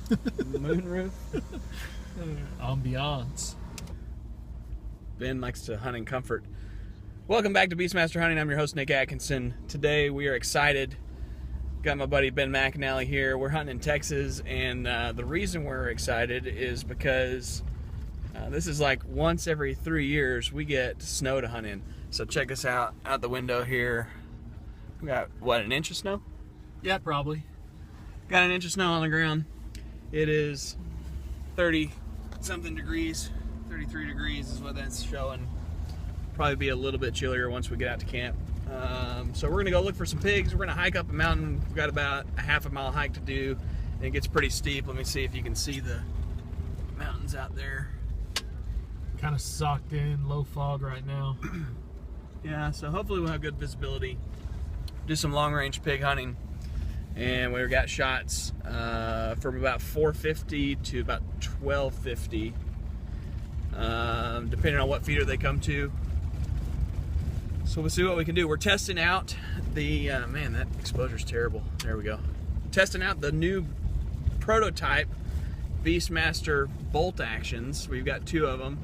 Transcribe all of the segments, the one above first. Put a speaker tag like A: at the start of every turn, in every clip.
A: Moonroof.
B: Ambiance.
A: Ben likes to hunt in comfort. Welcome back to Beastmaster Hunting. I'm your host, Nick Atkinson. Today we are excited. Got my buddy Ben McAnally here. We're hunting in Texas, and the reason we're excited is because this is like once every 3 years we get snow to hunt in. So check us out the window here. We got, what, an inch of snow?
B: Yeah, probably.
A: Got an inch of snow on the ground. It is 30-something degrees. 33 degrees is what that's showing. Probably be a little bit chillier once we get out to camp. So we're gonna go look for some pigs. We're gonna hike up a mountain. We've got about a half-a-mile hike to do, and it gets pretty steep. Let me see if you can see the mountains out there.
B: Kind of socked in, low fog right now.
A: Yeah, so hopefully we'll have good visibility. Do some long-range pig hunting, and we've got shots from about 450 to about 1250, depending on what feeder they come to. So we'll see what we can do. We're testing out the man, that exposure's terrible. There we go. Testing out the new prototype Beastmaster bolt actions. We've got 2 of them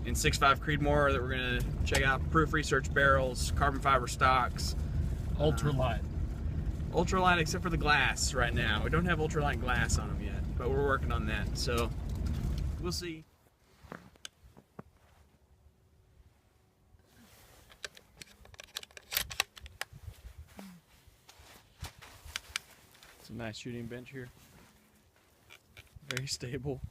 A: in 6.5 Creedmoor that we're gonna check out. Proof research barrels, carbon fiber stocks.
B: Ultralight.
A: Ultralight except for the glass right now. We don't have ultralight glass on them yet, but we're working on that. So we'll see. It's a nice shooting bench here. Very stable.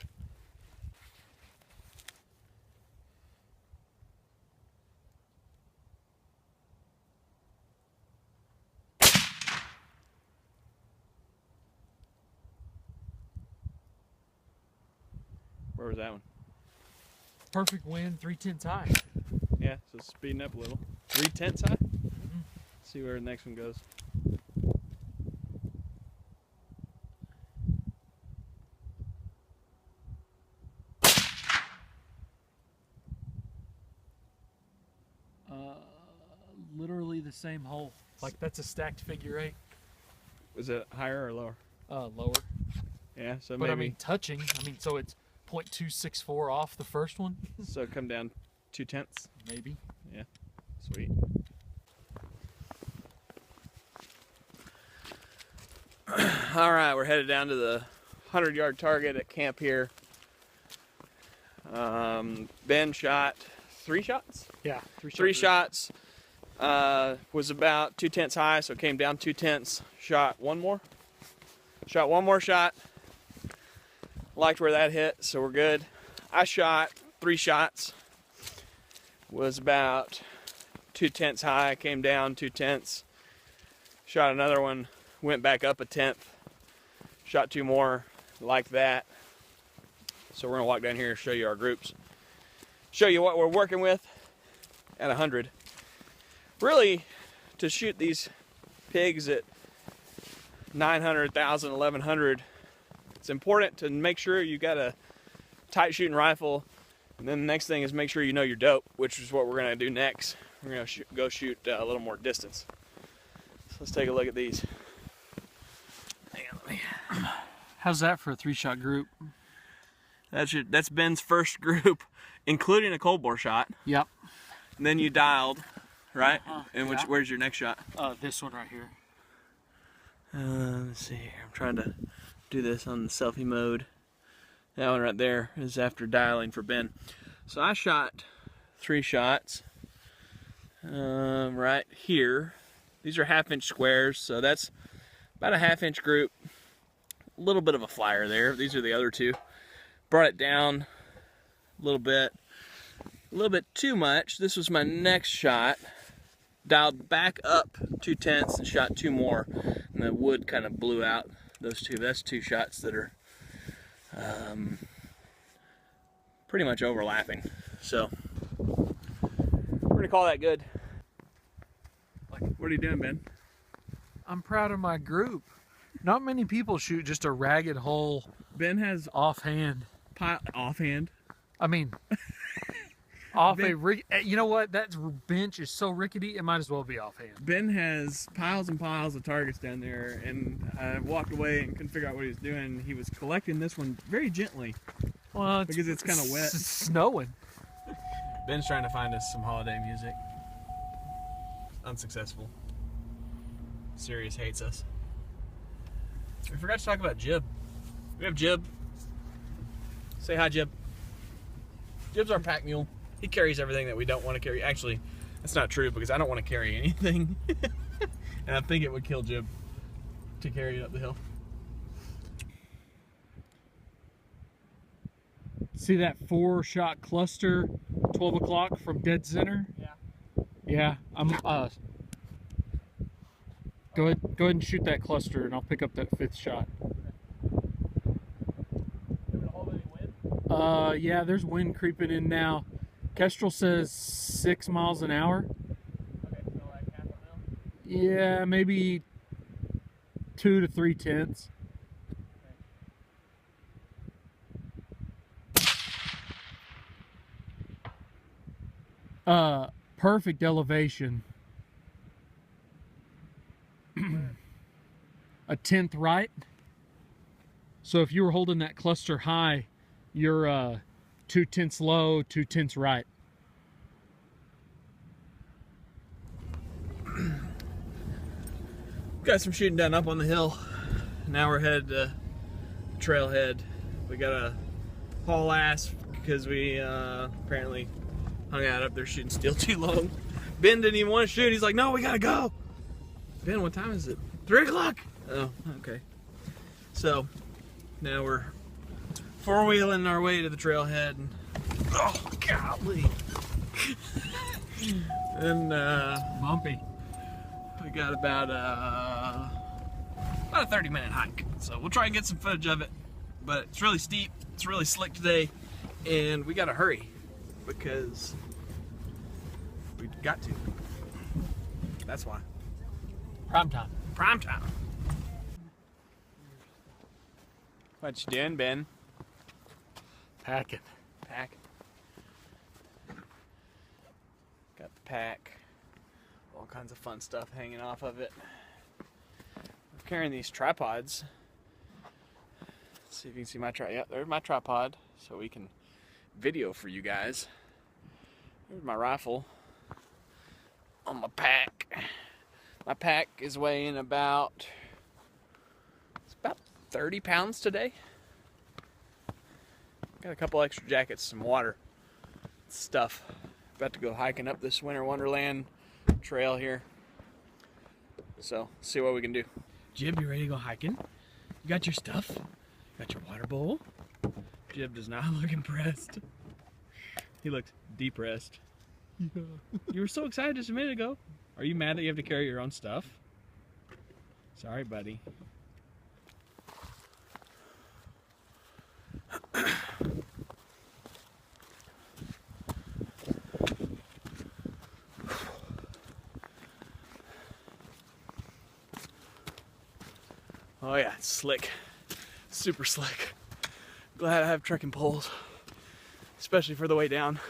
A: Where was that one?
B: Perfect wind, 3/10 high.
A: Yeah, so speeding up a little. 3/10 high? See where the next one goes.
B: Literally the same hole. Like that's a stacked figure 8.
A: Was it higher or lower?
B: Lower.
A: Yeah, so
B: But
A: maybe.
B: I mean touching. So it's 0.264 off the first one.
A: So come down 2/10.
B: Maybe.
A: Yeah, sweet. All right, we're headed down to the 100-yard target at camp here. Ben shot 3 shots?
B: Yeah,
A: 3 shots. Was about 2/10 high, so came down 2/10. Shot one more. Shot one more shot. Liked where that hit, so we're good. I shot 3 shots. Was about 2/10 high, came down 2/10. Shot another one, went back up 1/10. Shot 2 more, like that. So we're gonna walk down here and show you our groups. Show you what we're working with at 100. Really, to shoot these pigs at 900, 1,000, 1,100, it's important to make sure you got a tight shooting rifle, and then the next thing is make sure you know your dope, which is what we're gonna do next. We're gonna go shoot a little more distance. So let's take a look at these. Hang on, let me.
B: How's that for a 3-shot group?
A: That's Ben's first group, including a cold bore shot.
B: Yep.
A: And then you dialed, right? And
B: yeah.
A: where's your next shot?
B: This one right here.
A: Let's see here. I'm trying to do this on the selfie mode. That one right there is after dialing for Ben. So I shot 3 shots right here. These are 1/2-inch squares, so that's about a 1/2-inch group. A little bit of a flyer there. These are the other 2. Brought it down a little bit too much. This was my next shot. Dialed back up 2/10 and shot 2 more, and the wood kind of blew out those 2. That's 2 shots that are pretty much overlapping. So we're gonna call that good. What are you doing, Ben?
B: I'm proud of my group. Not many people shoot just a ragged hole.
A: Ben has
B: offhand.
A: Offhand.
B: I mean, Off
A: Ben,
B: you know what? That bench is so rickety, it might as well be offhand.
A: Ben has piles and piles of targets down there, and I walked away and couldn't figure out what he was doing. He was collecting this one very gently.
B: Well,
A: because it's kind of wet.
B: It's snowing.
A: Ben's trying to find us some holiday music. Unsuccessful. Sirius hates us. We forgot to talk about Jib. We have Jib. Say hi, Jib. Jib's our pack mule. He carries everything that we don't want to carry. Actually, that's not true because I don't want to carry anything. And I think it would kill Jib to carry it up the hill.
B: See that 4-shot cluster, 12 o'clock from dead center?
A: Yeah.
B: Yeah, I'm go ahead and shoot that cluster and I'll pick up that 5th shot. Yeah, there's wind creeping in now. Kestrel says 6 miles an hour.
A: Okay, so like half a mile?
B: Yeah, maybe 2 to 3 tenths. Perfect elevation. A 10th right. So if you were holding that cluster high, you're 2 tenths low, 2 tenths right.
A: Got some shooting done up on the hill. Now we're headed to trailhead. We got to haul ass because we apparently hung out up there shooting steel too long. Ben didn't even want to shoot. He's like, no, we gotta go. Ben, what time is it? 3 o'clock. Oh, okay. So now we're four-wheeling our way to the trailhead. And, oh, golly. And
B: Bumpy.
A: we got about a 30-minute hike. So we'll try and get some footage of it. But it's really steep. It's really slick today. And we gotta hurry because we got to. That's why.
B: Prime time.
A: Prime time. What you doing, Ben?
B: Packing.
A: Pack. Got the pack. All kinds of fun stuff hanging off of it. We're carrying these tripods. Let's see if you can see my tripod. Yeah, there's my tripod, so we can video for you guys. There's my rifle on my pack. My pack is weighing about 30 pounds today. Got a couple extra jackets, some water, stuff. About to go hiking up this Winter Wonderland trail here. So, see what we can do. Jib, you ready to go hiking? You got your stuff? Got your water bowl? Jib does not look impressed. He looked depressed. Yeah. You were so excited just a minute ago. Are you mad that you have to carry your own stuff? Sorry, buddy. Oh yeah, it's slick. Super slick. Glad I have trekking poles. Especially for the way down.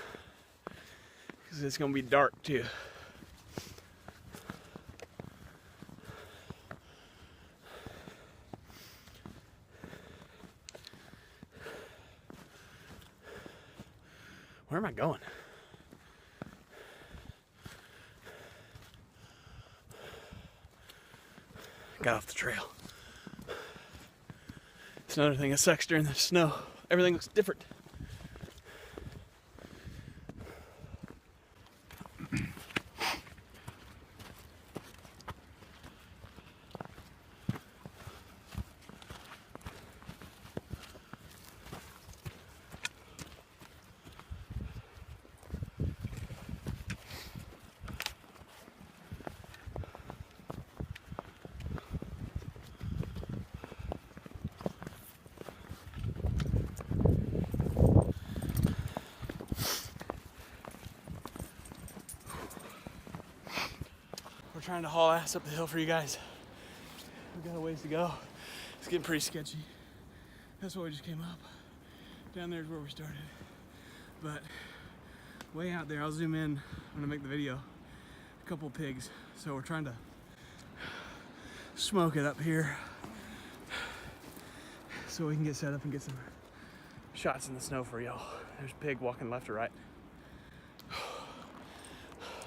A: Because it's going to be dark too. Where am I going? Got off the trail. It's another thing that sucks during the snow. Everything looks different. We're trying to haul ass up the hill for you guys. We got a ways to go. It's getting pretty sketchy. That's why we just came up. Down there is where we started. But way out there. I'll zoom in when I make the video. A couple of pigs. So we're trying to smoke it up here so we can get set up and get some shots in the snow for y'all. There's a pig walking left or right.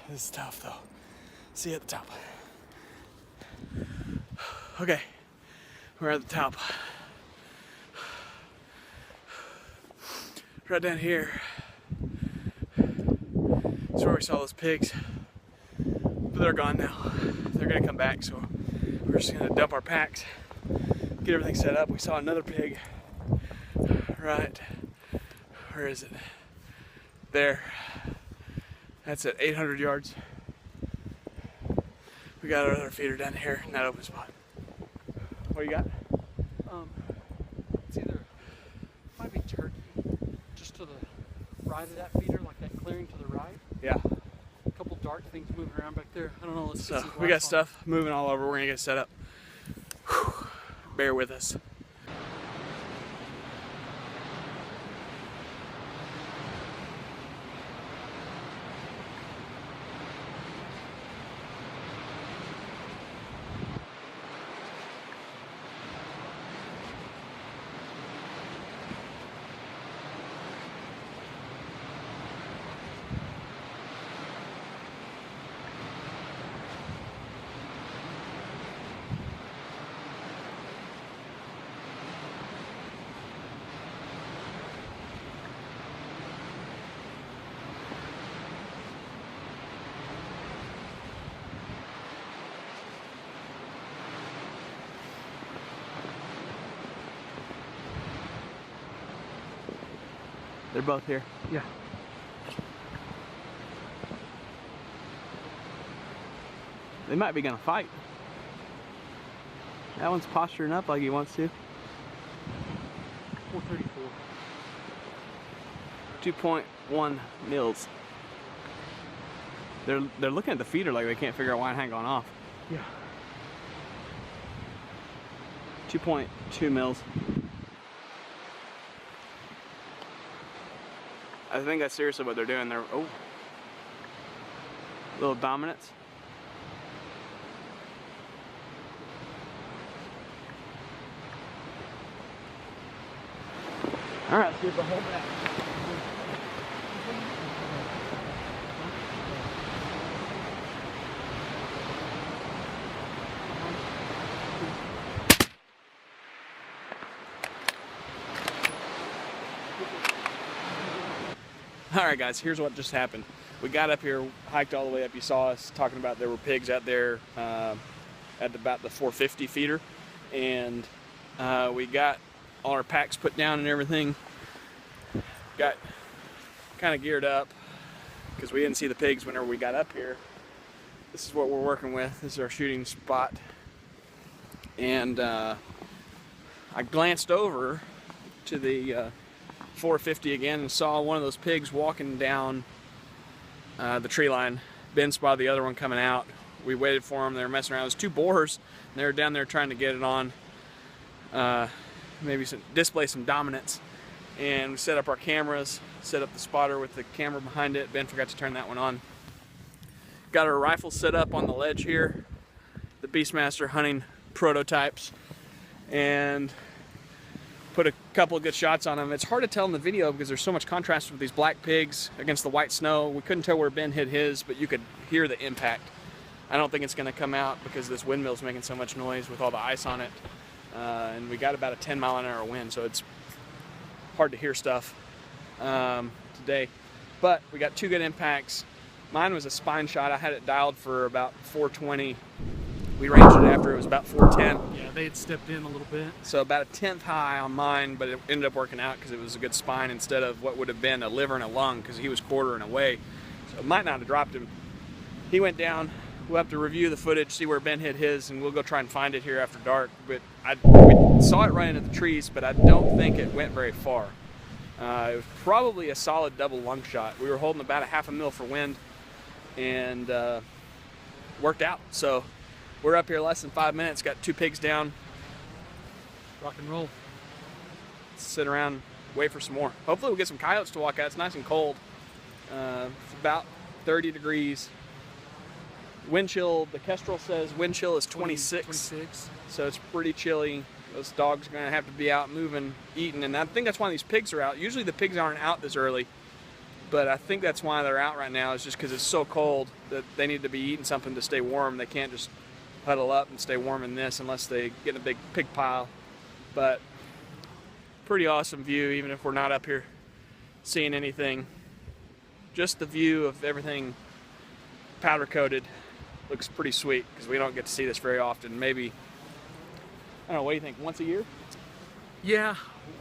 A: This is tough though. See you at the top. Okay, we're at the top. Right down here. That's where we saw those pigs. But they're gone now. They're gonna come back, so we're just gonna dump our packs, get everything set up. We saw another pig. Right. Where is it? There. That's at 800 yards. We got our other feeder down here in that open spot. What do you got?
B: It's either, might be turkey, just to the right of that feeder, like that clearing to the right.
A: Yeah.
B: A couple dark things moving around back there. I don't know. Let's
A: So we got stuff moving all over. We're gonna get set up. Whew. Bear with us. They're both here.
B: Yeah.
A: They might be gonna fight. That one's posturing up like he wants to.
B: 434.
A: 2.1 mils. They're looking at the feeder like they can't figure out why it hadn't gone off.
B: Yeah.
A: 2.2 mils. I think that's seriously what they're doing. They're little dominance. All right, let's get the whole back. Alright guys, here's what just happened. We got up here, hiked all the way up. You saw us talking about there were pigs out there at about the 450 feeder. And we got all our packs put down and everything. Got kind of geared up because we didn't see the pigs whenever we got up here. This is what we're working with. This is our shooting spot. And I glanced over to the 450 again and saw one of those pigs walking down the tree line. Ben spotted the other one coming out. We waited for them. They were messing around. It was two boars, and they were down there trying to get it on, maybe display some dominance. And we set up our cameras, set up the spotter with the camera behind it. Ben forgot to turn that one on. Got our rifle set up on the ledge here, the Beastmaster hunting prototypes, and put a couple of good shots on them. It's hard to tell in the video because there's so much contrast with these black pigs against the white snow. We couldn't tell where Ben hit his, but you could hear the impact. I don't think it's going to come out because this windmill's making so much noise with all the ice on it. And we got about a 10-mile-an-hour wind, so it's hard to hear stuff today. But we got two good impacts. Mine was a spine shot. I had it dialed for about 420. We ranged it after it was about 410.
B: Yeah, they had stepped in a little bit.
A: So about a 10th high on mine, but it ended up working out because it was a good spine instead of what would have been a liver and a lung because he was quartering away. So it might not have dropped him. He went down. We'll have to review the footage, see where Ben hit his, and we'll go try and find it here after dark. But we saw it right into the trees, but I don't think it went very far. It was probably a solid double lung shot. We were holding about a half a mil for wind, and worked out. So we're up here less than 5 minutes, got two pigs down.
B: Rock and roll.
A: Sit around, wait for some more. Hopefully we'll get some coyotes to walk out. It's nice and cold. It's about 30 degrees. Wind chill, the Kestrel says wind chill is 26. So it's pretty chilly. Those dogs are going to have to be out moving, eating, and I think that's why these pigs are out. Usually the pigs aren't out this early, but I think that's why they're out right now, is just because it's so cold that they need to be eating something to stay warm. They can't just huddle up and stay warm in this unless they get in a big pig pile. But pretty awesome view, even if we're not up here seeing anything. Just the view of everything powder coated looks pretty sweet, because we don't get to see this very often. Maybe, I don't know, what do you think, once a year?
B: Yeah,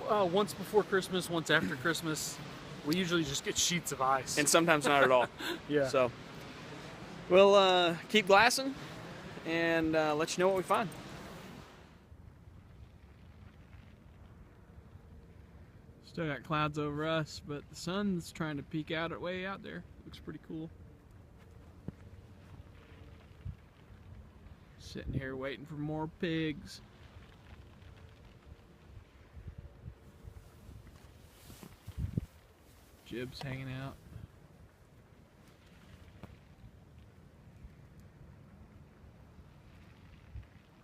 B: once before Christmas, once after Christmas. We usually just get sheets of ice.
A: And sometimes not at all.
B: Yeah.
A: So we'll keep glassing and let you know what we find. Still got clouds over us, but the sun's trying to peek out way out there. Looks pretty cool. Sitting here waiting for more pigs. Jib's hanging out.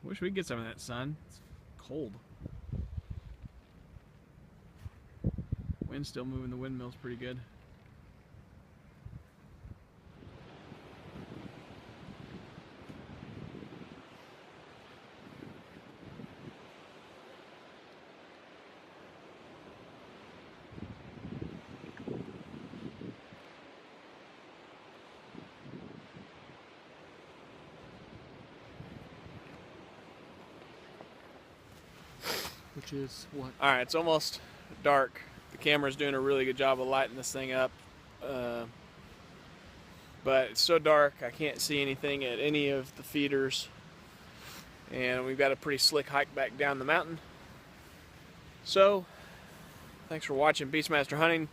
A: Wish we'd get some of that sun. It's cold. Wind's still moving the windmills pretty good.
B: Which is what?
A: All right, it's almost dark. The camera's doing a really good job of lighting this thing up. But it's so dark, I can't see anything at any of the feeders. And we've got a pretty slick hike back down the mountain. So, thanks for watching Beastmaster Hunting.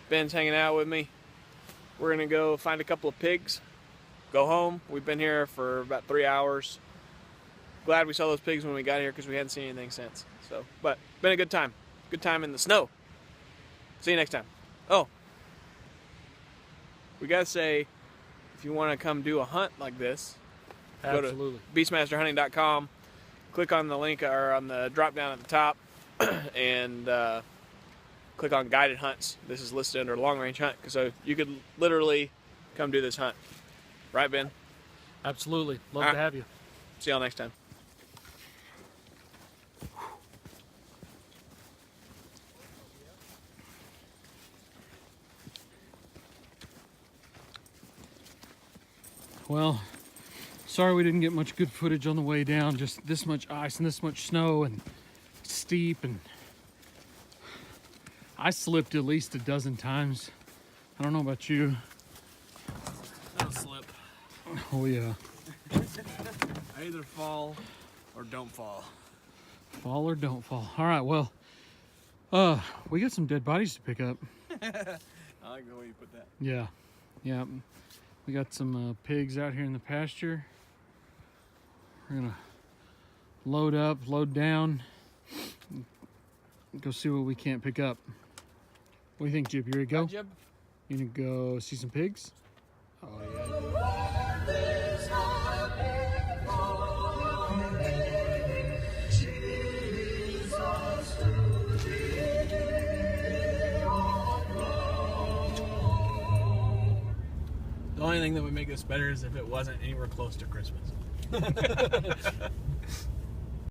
A: Ben's hanging out with me. We're gonna go find a couple of pigs, go home. We've been here for about 3 hours. Glad we saw those pigs when we got here, because we hadn't seen anything since. So, but been a good time. Good time in the snow. See you next time. Oh, we gotta say, if you want to come do a hunt like this,
B: Absolutely.
A: go to beastmasterhunting.com. Click on the link or on the drop down at the top, and click on guided hunts. This is listed under long range hunt, so you could literally come do this hunt. Right, Ben?
B: Absolutely. Love to have you.
A: See y'all next time.
B: Well, sorry we didn't get much good footage on the way down. Just this much ice and this much snow and steep, and I slipped at least a dozen times. I don't know about you.
A: I'll slip.
B: Oh yeah.
A: I either fall or don't fall.
B: Fall or don't fall. All right, well, we got some dead bodies to pick up.
A: I like the way you put that.
B: Yeah, yeah. We got some pigs out here in the pasture. We're gonna load up, load down, go see what we can't pick up. What do you think, Jib? You ready to go?
A: Hi, Jib.
B: You gonna go see some pigs?
A: Oh yeah. The only thing that would make this better is if it wasn't anywhere close to Christmas.